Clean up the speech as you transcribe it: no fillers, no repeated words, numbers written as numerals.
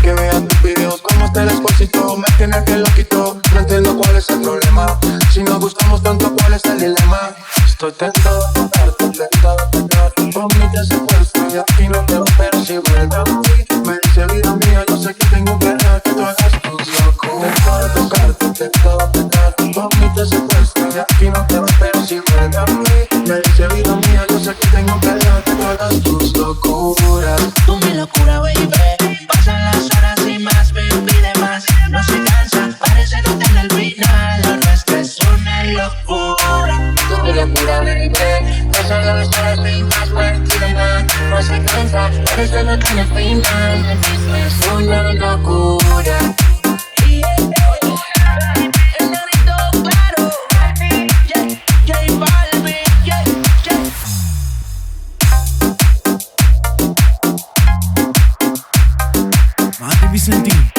Que vea tus videos como te despacito. Me tiene que loquito, no entiendo cuál es el problema. Si nos gustamos tanto, ¿cuál es el dilema? Estoy tentado a tocarte, tentado a tocarte. Por mí te secuestro y aquí no te va, pero si vuelve a mí. Me dice vida mía, yo sé que tengo que dejar que tú hagas tus locuras. Tentado a tocarte, tentado a tocarte. Por mí te secuestro y aquí no te va, pero si vuelve a mí. Me dice vida mía, yo sé que tengo que dejar que tú hagas tus locuras. Tú mi locura, baby. Pasan las horas y más, me pide más. No se cansa, parece no tener el final. Lo nuestro es una locura. Tú mi locura, baby. Pasan las horas y más, me pide más. No se cansa, parece no tener el final. Lo nuestro es una locura. El negrito claro. J Balvin, Mate Vicentín.